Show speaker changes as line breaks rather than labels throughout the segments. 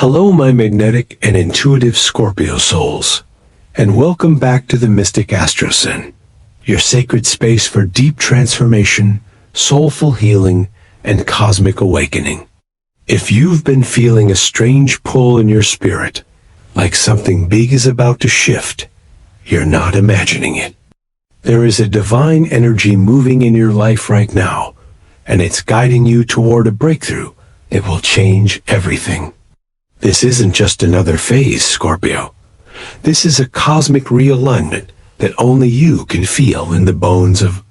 Hello, my magnetic and intuitive Scorpio souls, and welcome back to the Mystic Astrosin, your sacred space for deep transformation, soulful healing, and cosmic awakening. If you've been feeling a strange pull in your spirit, like something big is about to shift, you're not imagining it. There is a divine energy moving in your life right now, and it's guiding you toward a breakthrough that will change everything. This isn't just another phase, Scorpio. This is a cosmic realignment that only you can feel in the bones of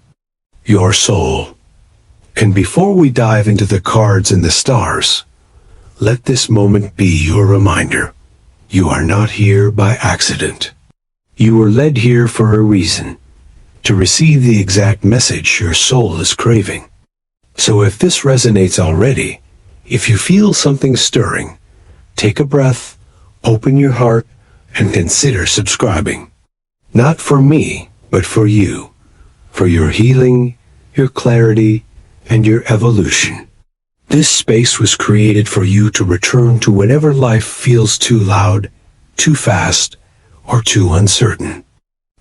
your soul. And before we dive into the cards and the stars, let this moment be your reminder. You are not here by accident. You were led here for a reason, to receive the exact message your soul is craving. So if this resonates already, if you feel something stirring, take a breath, open your heart, and consider subscribing. Not for me, but for you, for your healing, your clarity, and your evolution. This space was created for you to return to whenever life feels too loud, too fast, or too uncertain.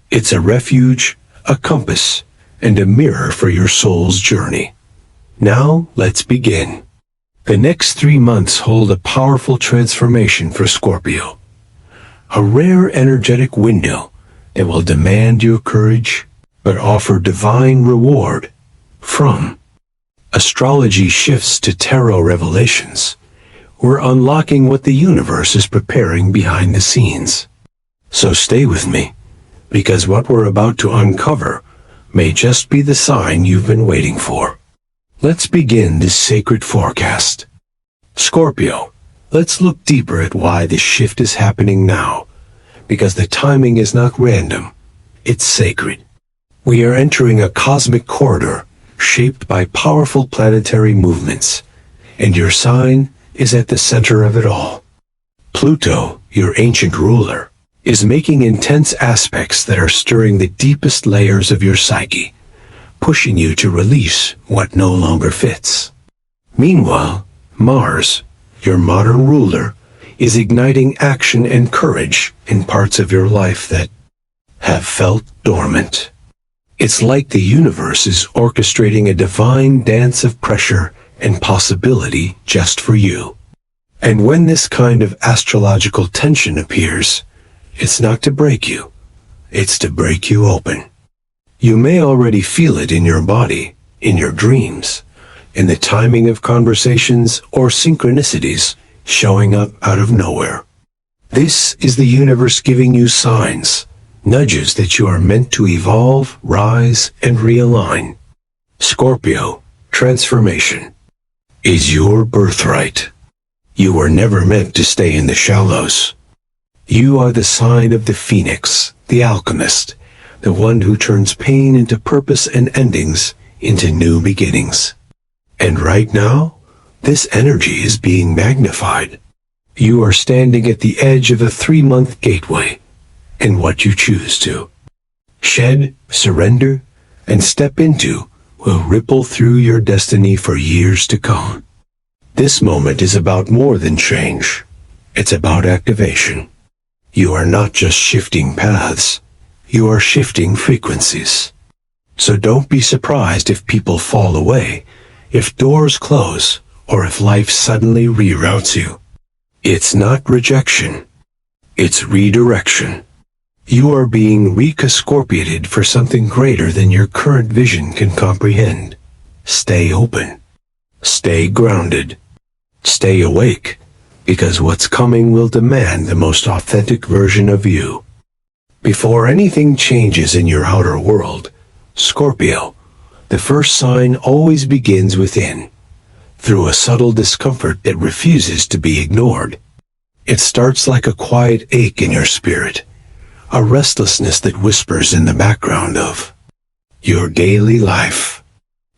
It's a refuge, a compass, and a mirror for your soul's journey. Now, let's begin. The next 3 months hold a powerful transformation for Scorpio. A rare energetic window that will demand your courage, but offer divine reward. From astrology shifts to tarot revelations, we're unlocking what the universe is preparing behind the scenes. So stay with me, because what we're about to uncover may just be the sign you've been waiting for. Let's begin this sacred forecast. Scorpio, let's look deeper at why this shift is happening now, because the timing is not random, it's sacred. We are entering a cosmic corridor shaped by powerful planetary movements, and your sign is at the center of it all. Pluto, your ancient ruler, is making intense aspects that are stirring the deepest layers of your psyche, pushing you to release what no longer fits. Meanwhile, Mars, your modern ruler, is igniting action and courage in parts of your life that have felt dormant. It's like the universe is orchestrating a divine dance of pressure and possibility just for you. And when this kind of astrological tension appears, it's not to break you, it's to break you open. You may already feel it in your body, in your dreams, in the timing of conversations or synchronicities showing up out of nowhere. This is the universe giving you signs, nudges that you are meant to evolve, rise, and realign. Scorpio, transformation is your birthright. You were never meant to stay in the shallows. You are the sign of the phoenix, the alchemist, the one who turns pain into purpose and endings into new beginnings. And right now, this energy is being magnified. You are standing at the edge of a 3-month gateway, and what you choose to shed, surrender, and step into will ripple through your destiny for years to come. This moment is about more than change. It's about activation. You are not just shifting paths, you are shifting frequencies. So don't be surprised if people fall away, if doors close, or if life suddenly reroutes you. It's not rejection, it's redirection. You are being recascorpiated for something greater than your current vision can comprehend. Stay open. Stay grounded. Stay awake, because what's coming will demand the most authentic version of you. Before anything changes in your outer world, Scorpio, the first sign always begins within, through a subtle discomfort that refuses to be ignored. It starts like a quiet ache in your spirit, a restlessness that whispers in the background of your daily life.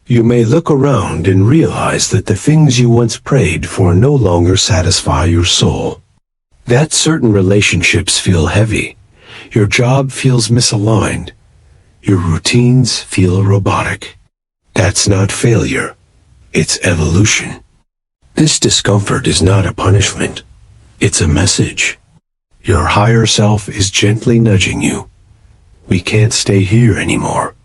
You may look around and realize that the things you once prayed for no longer satisfy your soul. That certain relationships feel heavy, your job feels misaligned, your routines feel robotic. That's not failure, it's evolution. This discomfort is not a punishment, It's a message. Your higher self is gently nudging you. We can't stay here anymore.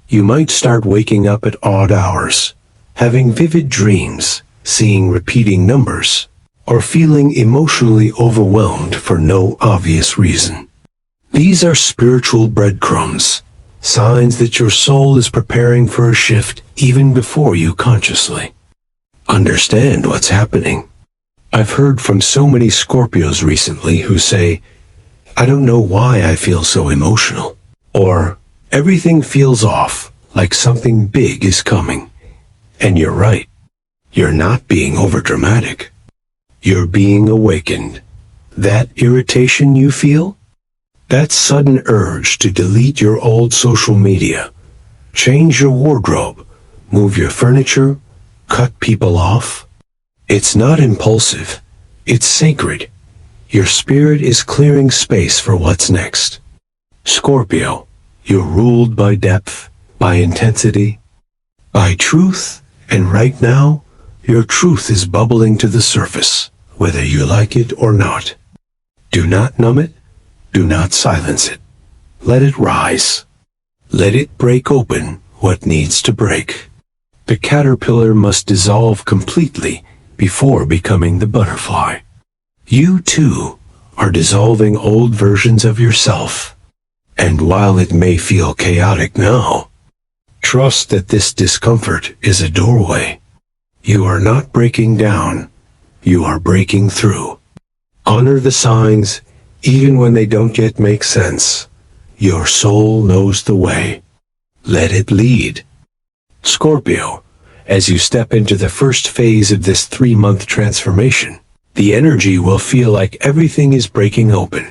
You might start waking up at odd hours, having vivid dreams, seeing repeating numbers, or feeling emotionally overwhelmed for no obvious reason. These are spiritual breadcrumbs, signs that your soul is preparing for a shift even before you consciously understand what's happening. I've heard from so many Scorpios recently who say, "I don't know why I feel so emotional," or "Everything feels off, like something big is coming." And you're right. You're not being overdramatic. You're being awakened. That irritation you feel? That sudden urge to delete your old social media, change your wardrobe, move your furniture, cut people off? It's not impulsive. It's sacred. Your spirit is clearing space for what's next. Scorpio, you're ruled by depth, by intensity, by truth, and right now, your truth is bubbling to the surface, whether you like it or not. Do not numb it. Do not silence it. Let it rise. Let it break open what needs to break. The caterpillar must dissolve completely before becoming the butterfly. You, too, are dissolving old versions of yourself. And while it may feel chaotic now, trust that this discomfort is a doorway. You are not breaking down. You are breaking through. Honor the signs, even when they don't yet make sense. Your soul knows the way. Let it lead. Scorpio, as you step into the first phase of this 3-month transformation, the energy will feel like everything is breaking open,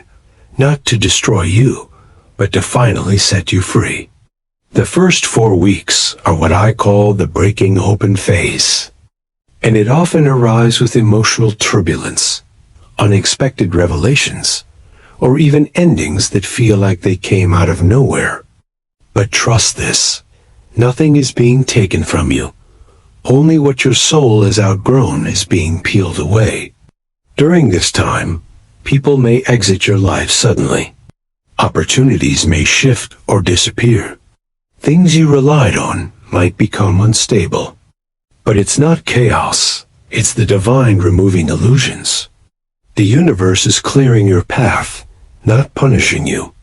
not to destroy you, but to finally set you free. The first 4 weeks are what I call the breaking open phase, and it often arrives with emotional turbulence, unexpected revelations, or even endings that feel like they came out of nowhere. But trust this, nothing is being taken from you. Only what your soul has outgrown is being peeled away. During this time, people may exit your life suddenly. Opportunities may shift or disappear. Things you relied on might become unstable. But it's not chaos. It's the divine removing illusions. The universe is clearing your path, not punishing you.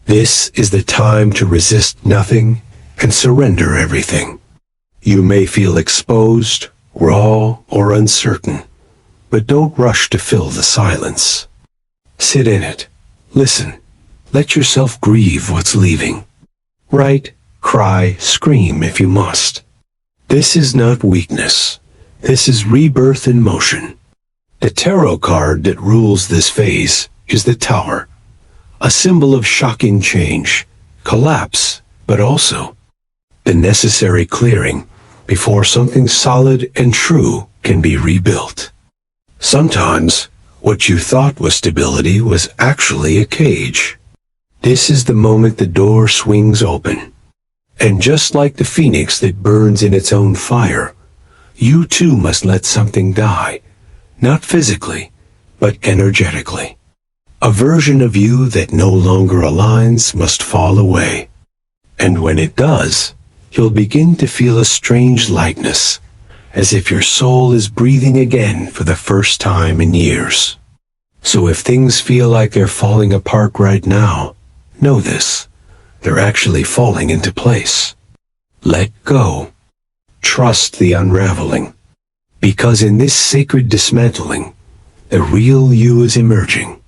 This is the time to resist nothing and surrender everything. You may feel exposed, raw, or uncertain, but don't rush to fill the silence. Sit in it. Listen. Let yourself grieve what's leaving. Write, cry, scream if you must. This is not weakness. This is rebirth in motion. The tarot card that rules this phase is the Tower, a symbol of shocking change, collapse, but also the necessary clearing before something solid and true can be rebuilt. Sometimes, what you thought was stability was actually a cage. This is the moment the door swings open. And just like the phoenix that burns in its own fire, you too must let something die, not physically, but energetically. A version of you that no longer aligns must fall away. And when it does, you'll begin to feel a strange lightness, as if your soul is breathing again for the first time in years. So if things feel like they're falling apart right now, know this. They're actually falling into place. Let go. Trust the unraveling. Because in this sacred dismantling, the real you is emerging.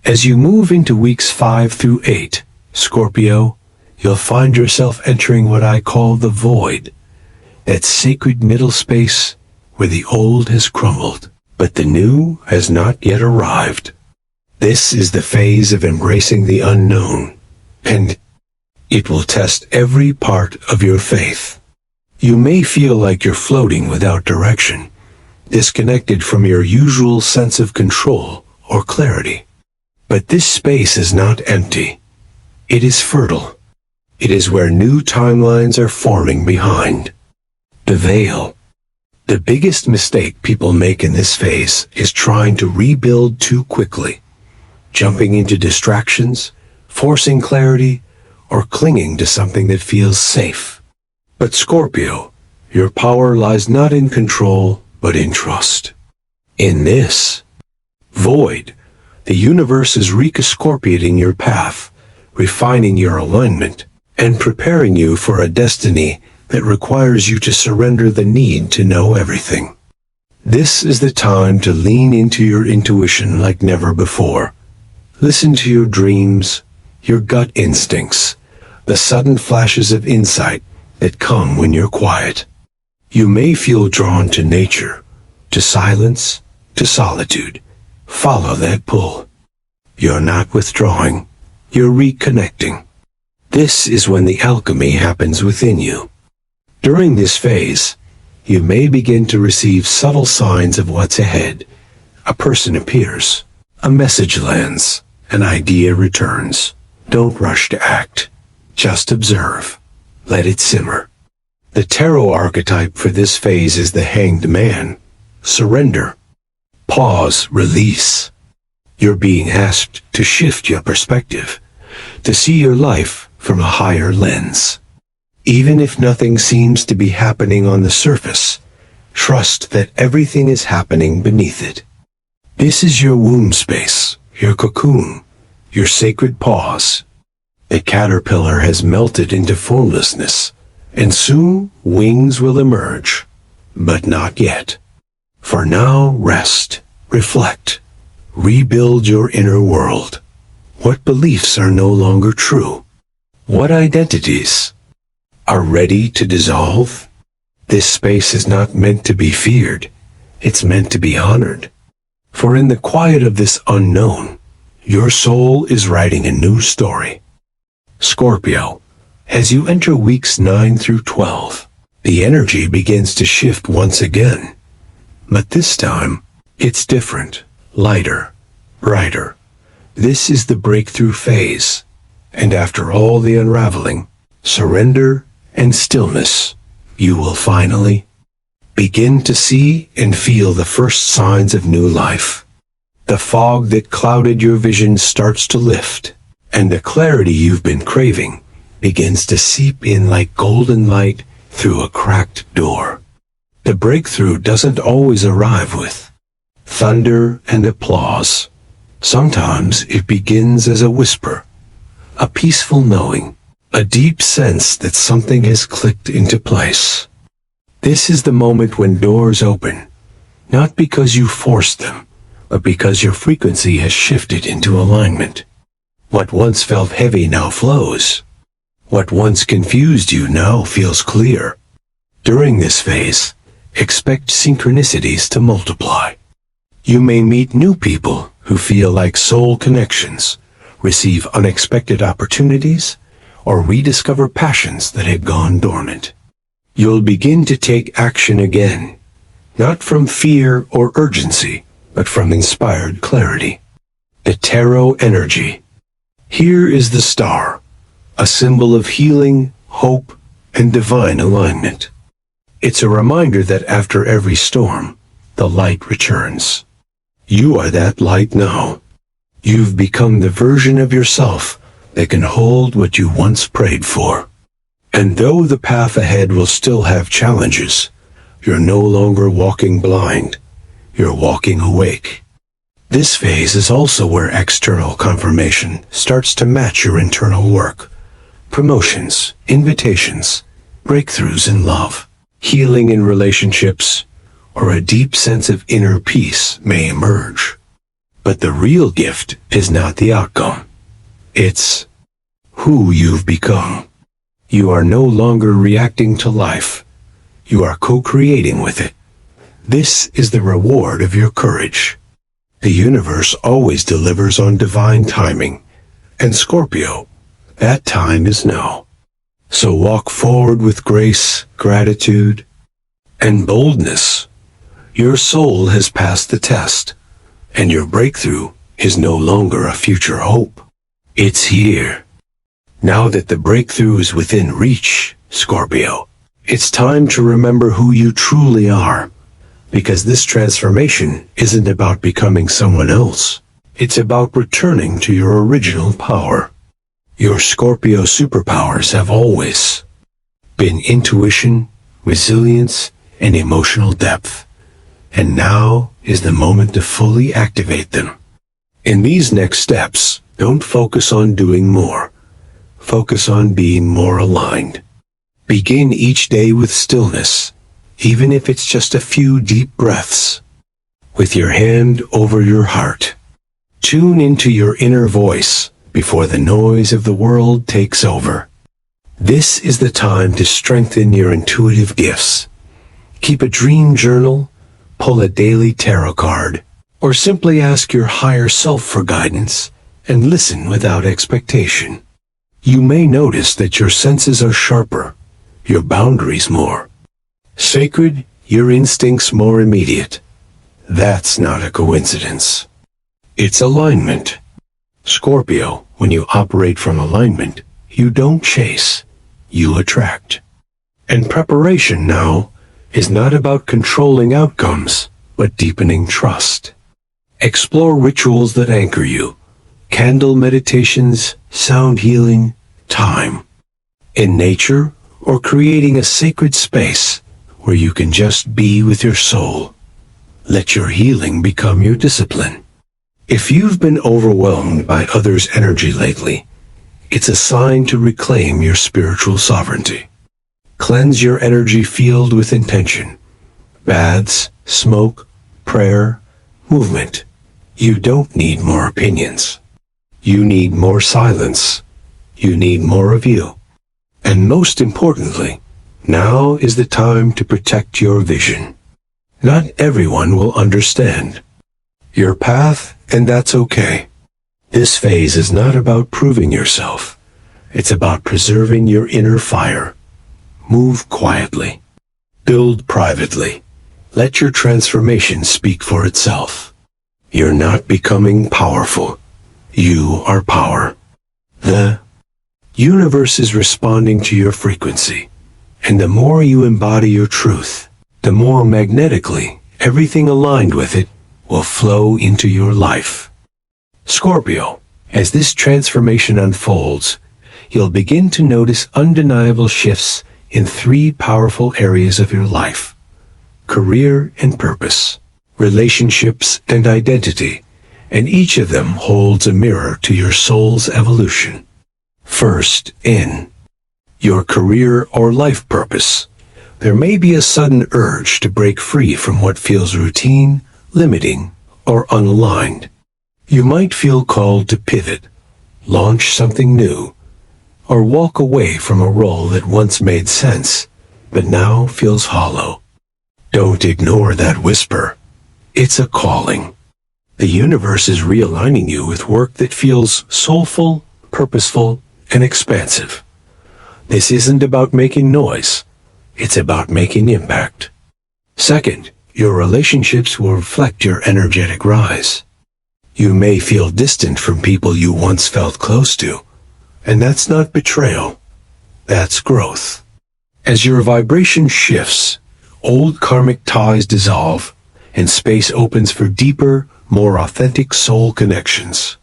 As you move into weeks 5 through 8, Scorpio, you'll find yourself entering what I call the void, that sacred middle space where the old has crumbled, but the new has not yet arrived. This is the phase of embracing the unknown, and it will test every part of your faith. You may feel like you're floating without direction, disconnected from your usual sense of control or clarity. But this space is not empty. It is fertile. It is where new timelines are forming behind the veil. The biggest mistake people make in this phase is trying to rebuild too quickly, jumping into distractions, forcing clarity, or clinging to something that feels safe. But Scorpio, your power lies not in control, but in trust. In this void, the universe is recascorpiating your path, refining your alignment, and preparing you for a destiny that requires you to surrender the need to know everything. This is the time to lean into your intuition like never before. Listen to your dreams, your gut instincts, the sudden flashes of insight that come when you're quiet. You may feel drawn to nature, to silence, to solitude. Follow that pull. You're not withdrawing, you're reconnecting. This is when the alchemy happens within you. During this phase, you may begin to receive subtle signs of what's ahead. A person appears, a message lands, an idea returns. Don't rush to act. Just observe. Let it simmer. The tarot archetype for this phase is the Hanged Man. Surrender. Pause, release. You're being asked to shift your perspective, to see your life from a higher lens. Even if nothing seems to be happening on the surface, trust that everything is happening beneath it. This is your womb space, your cocoon, your sacred pause. The caterpillar has melted into formlessness, and soon wings will emerge, but not yet. For now, rest, reflect, rebuild your inner world. What beliefs are no longer true? What identities are ready to dissolve? This space is not meant to be feared. It's meant to be honored. For in the quiet of this unknown, your soul is writing a new story. Scorpio, as you enter weeks 9 through 12, the energy begins to shift once again. But this time, it's different, lighter, brighter. This is the breakthrough phase. And after all the unraveling, surrender, and stillness, you will finally begin to see and feel the first signs of new life. The fog that clouded your vision starts to lift, and the clarity you've been craving begins to seep in like golden light through a cracked door. The breakthrough doesn't always arrive with thunder and applause. Sometimes it begins as a whisper, a peaceful knowing, a deep sense that something has clicked into place. This is the moment when doors open, not because you forced them, but because your frequency has shifted into alignment. What once felt heavy now flows. What once confused you now feels clear. During this phase, expect synchronicities to multiply. You may meet new people who feel like soul connections, receive unexpected opportunities, or rediscover passions that had gone dormant. You'll begin to take action again, not from fear or urgency, but from inspired clarity. The tarot energy. Here is the star, a symbol of healing, hope, and divine alignment. It's a reminder that after every storm, the light returns. You are that light now. You've become the version of yourself that can hold what you once prayed for. And though the path ahead will still have challenges, you're no longer walking blind. You're walking awake. This phase is also where external confirmation starts to match your internal work. Promotions, invitations, breakthroughs in love, healing in relationships, or a deep sense of inner peace may emerge. But the real gift is not the outcome. It's who you've become. You are no longer reacting to life. You are co-creating with it. This is the reward of your courage. The universe always delivers on divine timing. And Scorpio, that time is now. So walk forward with grace, gratitude, and boldness. Your soul has passed the test, and your breakthrough is no longer a future hope. It's here. Now that the breakthrough is within reach, Scorpio, it's time to remember who you truly are Because this transformation isn't about becoming someone else. It's about returning to your original power. Your Scorpio superpowers have always been intuition, resilience, and emotional depth. And now is the moment to fully activate them. In these next steps, don't focus on doing more. Focus on being more aligned. Begin each day with stillness, even if it's just a few deep breaths. With your hand over your heart, tune into your inner voice before the noise of the world takes over. This is the time to strengthen your intuitive gifts. Keep a dream journal, pull a daily tarot card, or simply ask your higher self for guidance and listen without expectation. You may notice that your senses are sharper, your boundaries more sacred, your instincts more immediate. That's not a coincidence. It's alignment. Scorpio, when you operate from alignment, you don't chase, you attract. And preparation now is not about controlling outcomes, but deepening trust. Explore rituals that anchor you. Candle meditations, sound healing, time. In nature, or creating a sacred space where you can just be with your soul. Let your healing become your discipline. If you've been overwhelmed by others' energy lately, it's a sign to reclaim your spiritual sovereignty. Cleanse your energy field with intention. Baths, smoke, prayer, movement. You don't need more opinions. You need more silence. You need more of you. And most importantly, now is the time to protect your vision. Not everyone will understand your path, and that's okay. This phase is not about proving yourself. It's about preserving your inner fire. Move quietly. Build privately. Let your transformation speak for itself. You're not becoming powerful. You are power. The universe is responding to your frequency. And the more you embody your truth, the more magnetically everything aligned with it will flow into your life. Scorpio, as this transformation unfolds, you'll begin to notice undeniable shifts in three powerful areas of your life: career and purpose, relationships and identity, and each of them holds a mirror to your soul's evolution. First, in your career or life purpose, there may be a sudden urge to break free from what feels routine, limiting, or unaligned. You might feel called to pivot, launch something new, or walk away from a role that once made sense, but now feels hollow. Don't ignore that whisper. It's a calling. The universe is realigning you with work that feels soulful, purposeful, and expansive. This isn't about making noise. It's about making impact. Second, your relationships will reflect your energetic rise. You may feel distant from people you once felt close to, and that's not betrayal. That's growth. As your vibration shifts, old karmic ties dissolve, and space opens for deeper, more authentic soul connections.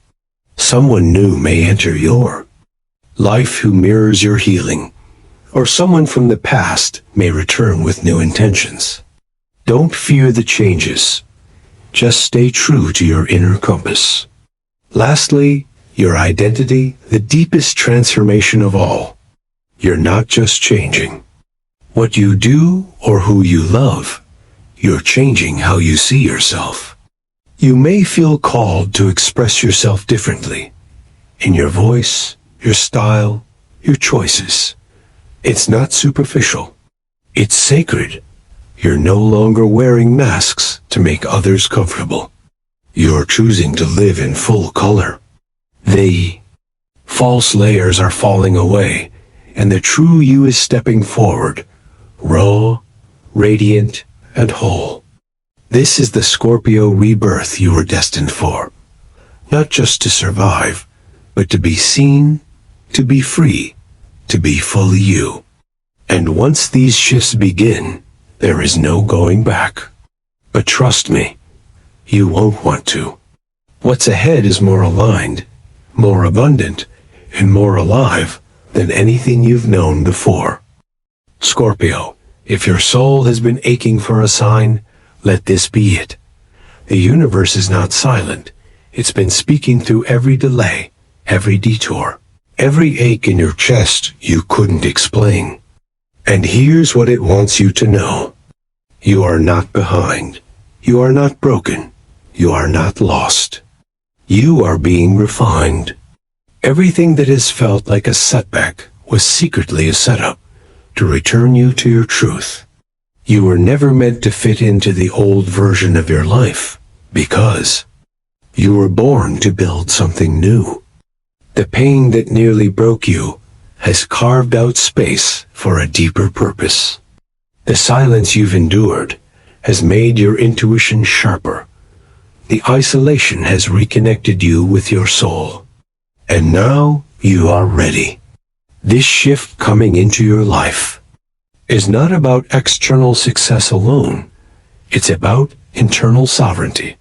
Someone new may enter your life who mirrors your healing, or someone from the past may return with new intentions. Don't fear the changes. Just stay true to your inner compass. Lastly, your identity, the deepest transformation of all. You're not just changing what you do or who you love. You're changing how you see yourself. You may feel called to express yourself differently in your voice, your style, your choices. It's not superficial. It's sacred. You're no longer wearing masks to make others comfortable. You're choosing to live in full color. The false layers are falling away, and the true you is stepping forward, raw, radiant, and whole. This is the Scorpio rebirth you were destined for. Not just to survive, but to be seen, to be free, to be fully you. And once these shifts begin, there is no going back. But trust me, you won't want to. What's ahead is more aligned, more abundant, and more alive than anything you've known before. Scorpio, if your soul has been aching for a sign, let this be it. The universe is not silent. It's been speaking through every delay, every detour, every ache in your chest you couldn't explain. And here's what it wants you to know. You are not behind. You are not broken. You are not lost. You are being refined. Everything that has felt like a setback was secretly a setup to return you to your truth. You were never meant to fit into the old version of your life, because you were born to build something new. The pain that nearly broke you has carved out space for a deeper purpose. The silence you've endured has made your intuition sharper. The isolation has reconnected you with your soul. And now you are ready. This shift coming into your life is not about external success alone. It's about internal sovereignty.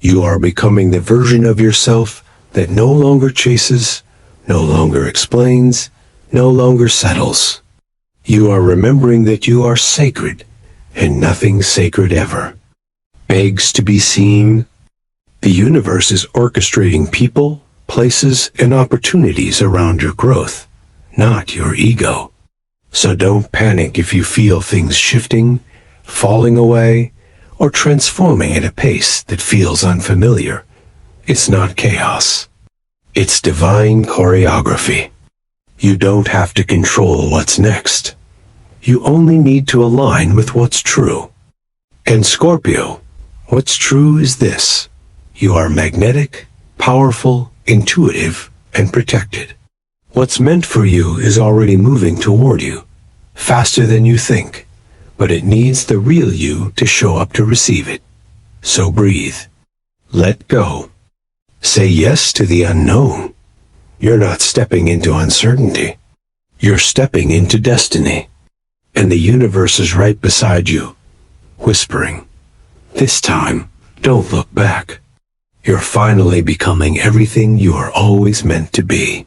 You are becoming the version of yourself that no longer chases, no longer explains, no longer settles. You are remembering that you are sacred, and nothing sacred ever begs to be seen. The universe is orchestrating people, places, and opportunities around your growth, not your ego. So don't panic if you feel things shifting, falling away, or transforming at a pace that feels unfamiliar. It's not chaos. It's divine choreography. You don't have to control what's next. You only need to align with what's true. And Scorpio, what's true is this. You are magnetic, powerful, intuitive, and protected. What's meant for you is already moving toward you, faster than you think, but it needs the real you to show up to receive it. So breathe. Let go. Say yes to the unknown. You're not stepping into uncertainty. You're stepping into destiny. And the universe is right beside you, whispering, "This time, don't look back. You're finally becoming everything you are always meant to be."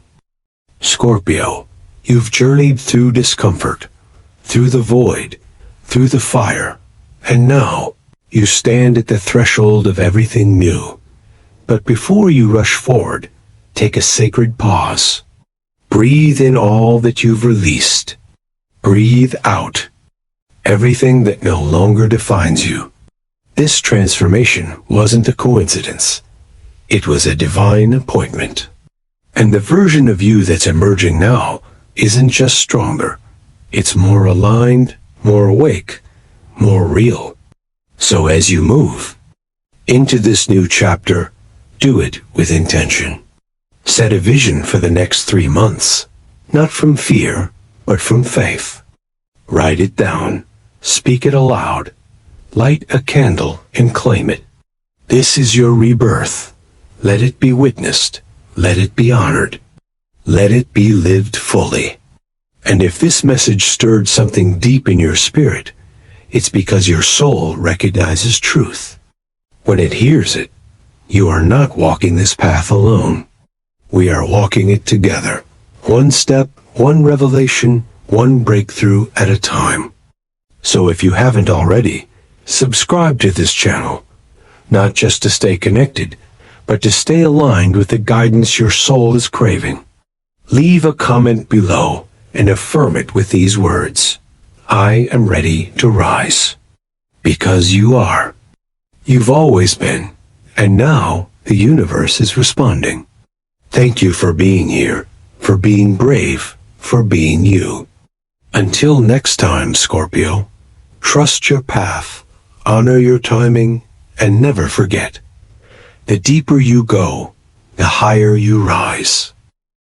Scorpio, you've journeyed through discomfort, through the void, through the fire, and now you stand at the threshold of everything new. But before you rush forward, take a sacred pause. Breathe in all that you've released. Breathe out everything that no longer defines you. This transformation wasn't a coincidence. It was a divine appointment. And the version of you that's emerging now isn't just stronger. It's more aligned, more awake, more real. So as you move into this new chapter, do it with intention. Set a vision for the next 3 months, not from fear, but from faith. Write it down, speak it aloud, light a candle and claim it. This is your rebirth. Let it be witnessed. Let it be honored. Let it be lived fully. And if this message stirred something deep in your spirit, it's because your soul recognizes truth. When it hears it, you are not walking this path alone. We are walking it together. One step, one revelation, one breakthrough at a time. So if you haven't already, subscribe to this channel, not just to stay connected, but to stay aligned with the guidance your soul is craving. Leave a comment below and affirm it with these words: I am ready to rise. Because you are. You've always been, and now the universe is responding. Thank you for being here, for being brave, for being you. Until next time, Scorpio, trust your path, honor your timing, and never forget, the deeper you go, the higher you rise.